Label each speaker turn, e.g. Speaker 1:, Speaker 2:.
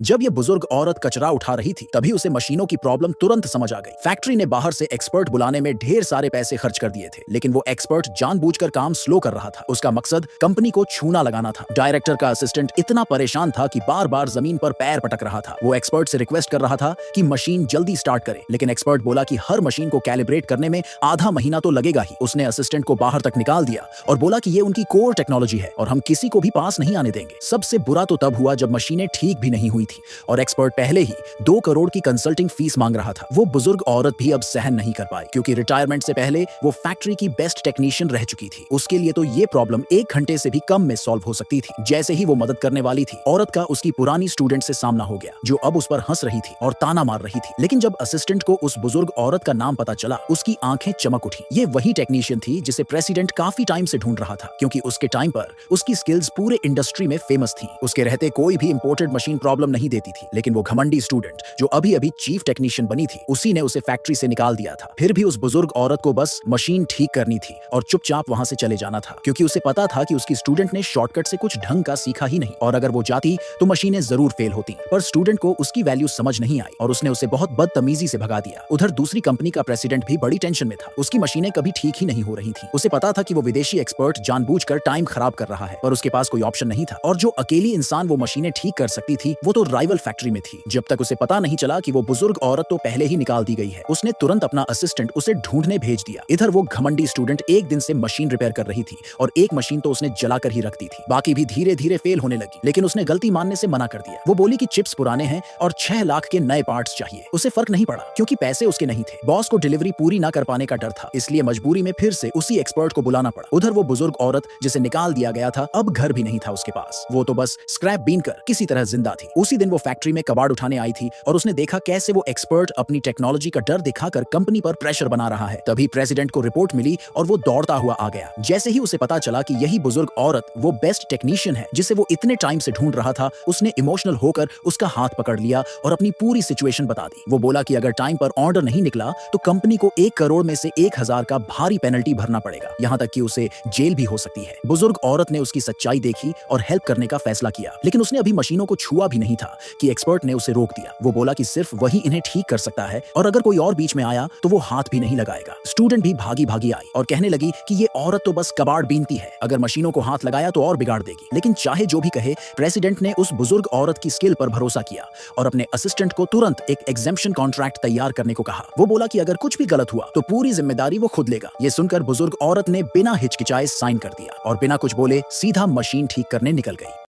Speaker 1: जब ये बुजुर्ग औरत कचरा उठा रही थी तभी उसे मशीनों की प्रॉब्लम तुरंत समझ आ गई। फैक्ट्री ने बाहर से एक्सपर्ट बुलाने में ढेर सारे पैसे खर्च कर दिए थे, लेकिन वो एक्सपर्ट जानबूझकर काम स्लो कर रहा था। उसका मकसद कंपनी को छूना लगाना था। डायरेक्टर का असिस्टेंट इतना परेशान था कि बार बार जमीन पर पैर पटक रहा था। वो एक्सपर्ट से रिक्वेस्ट कर रहा था कि मशीन जल्दी स्टार्ट करे, लेकिन एक्सपर्ट बोला कि हर मशीन को कैलिब्रेट करने में आधा महीना तो लगेगा ही। उसने असिस्टेंट को बाहर तक निकाल दिया और बोला कि ये उनकी कोर टेक्नोलॉजी है और हम किसी को भी पास नहीं आने देंगे। सबसे बुरा तो तब हुआ जब मशीनें ठीक भी नहीं हुई थी और एक्सपर्ट पहले ही 2 करोड़ की कंसल्टिंग फीस मांग रहा था। वो बुजुर्ग औरत भी अब सहन नहीं कर पाई, क्योंकि रिटायरमेंट से पहले वो फैक्ट्री की बेस्ट टेक्नीशियन रह चुकी थी। उसके लिए तो ये प्रॉब्लम 1 घंटे से भी कम में सॉल्व हो सकती थी। जैसे ही वो मदद करने वाली थी, औरत का उसकी पुरानी स्टूडेंट से सामना हो गया, जो अब उस पर हंस रही थी और ताना मार रही थी। लेकिन जब असिस्टेंट को उस बुजुर्ग औरत का नाम पता चला, उसकी आंखें चमक उठी। ये वही टेक्नीशियन थी जिसे प्रेसिडेंट काफी टाइम से ढूंढ रहा था, क्योंकि उसके टाइम पर उसकी स्किल्स पूरे इंडस्ट्री में फेमस थी। उसके रहते कोई भी इंपोर्टेड मशीन प्रॉब्लम नहीं देती थी, लेकिन वो घमंडी स्टूडेंट जो अभी अभी चीफ टेक्नीशियन बनी थी, उसी ने उसे फैक्ट्री से निकाल दिया था। फिर भी उस बुजुर्ग औरत को बस मशीन ठीक करनी थी और चुपचाप वहां से चले जाना था, क्योंकि उसे पता था कि उसकी स्टूडेंट ने शॉर्टकट से कुछ ढंग का सीखा ही नहीं, और अगर वो जाती तो मशीनें जरूर फेल होती। पर स्टूडेंट को उसकी वैल्यू समझ नहीं आई और उसने उसे बहुत बदतमीजी से भगा दिया। उधर दूसरी कंपनी का प्रेसिडेंट भी बड़ी टेंशन में था। उसकी मशीनें कभी ठीक ही नहीं हो रही थी। उसे पता था कि वो विदेशी एक्सपर्ट जानबूझकर टाइम खराब कर रहा है, पर उसके पास कोई ऑप्शन नहीं था। और जो अकेली इंसान वो मशीनें ठीक कर सकती थी, वो तो राइवल फैक्ट्री में थी। जब तक उसे पता नहीं चला कि वो बुजुर्ग औरत तो पहले ही निकाल दी गई है, उसने तुरंत अपना असिस्टेंट उसे ढूंढने भेज दिया। इधर वो घमंडी स्टूडेंट एक दिन से मशीन रिपेयर कर रही थी और एक मशीन तो उसने जलाकर ही रख दी थी। बाकी भी धीरे धीरे फेल होने लगी, लेकिन उसने गलती मानने से मना कर दिया। वो बोली कि चिप्स पुराने हैं और 6 लाख के नए पार्ट्स चाहिए। उसे फर्क नहीं पड़ा, क्योंकि पैसे उसके नहीं थे। बॉस को डिलीवरी पूरी ना कर पाने का डर था, इसलिए मजबूरी में फिर से उसी एक्सपर्ट को बुलाना पड़ा। उधर वो बुजुर्ग औरत जिसे निकाल दिया गया था, अब घर भी नहीं था उसके पास। वो तो बस स्क्रैप बीन कर किसी तरह जिंदा थी। उसी दिन वो फैक्ट्री में कबाड़ उठाने आई थी और उसने देखा कैसे वो एक्सपर्ट अपनी टेक्नोलॉजी का डर दिखाकर कंपनी पर प्रेशर बना रहा है। तभी प्रेसिडेंट को रिपोर्ट मिली और वो दौड़ता हुआ आ गया। जैसे ही उसे पता चला कि यही बुजुर्ग औरत वो बेस्ट टेक्नीशियन है जिसे वो इतने टाइम से ढूंढ रहा था, उसने इमोशनल होकर उसका हाथ पकड़ लिया और अपनी पूरी सिचुएशन बता दी। वो बोला कि अगर टाइम पर ऑर्डर नहीं निकला तो कंपनी को 1 करोड़ में से 1000 का भारी पेनल्टी भरना पड़ेगा, यहाँ तक कि उसे जेल भी हो सकती है। बुजुर्ग औरत ने उसकी सच्चाई देखी और हेल्प करने का फैसला किया, लेकिन उसने अभी मशीनों को छुआ भी नहीं था कि एक्सपर्ट ने उसे रोक दिया। वो बोला कि सिर्फ वही इन्हें ठीक कर सकता है और अगर कोई और बीच में आया तो वो हाथ भी नहीं लगाएगा। स्टूडेंट भी भागी भागी आई और कहने लगी कि ये औरत तो बस कबाड़ बीनती है, अगर मशीनों को हाथ लगाया तो और बिगाड़ देगी। लेकिन चाहे जो भी कहे, प्रेसिडेंट ने उस बुजुर्ग औरत की स्किल पर भरोसा किया और अपने असिस्टेंट को तुरंत एक एग्जेम्पशन कॉन्ट्रैक्ट तैयार करने को कहा। वो बोला कि अगर कुछ भी गलत हुआ तो पूरी जिम्मेदारी वो खुद लेगा। ये सुनकर बुजुर्ग औरत ने बिना हिचकिचाए साइन कर दिया और बिना कुछ बोले सीधा मशीन ठीक करने निकल गई।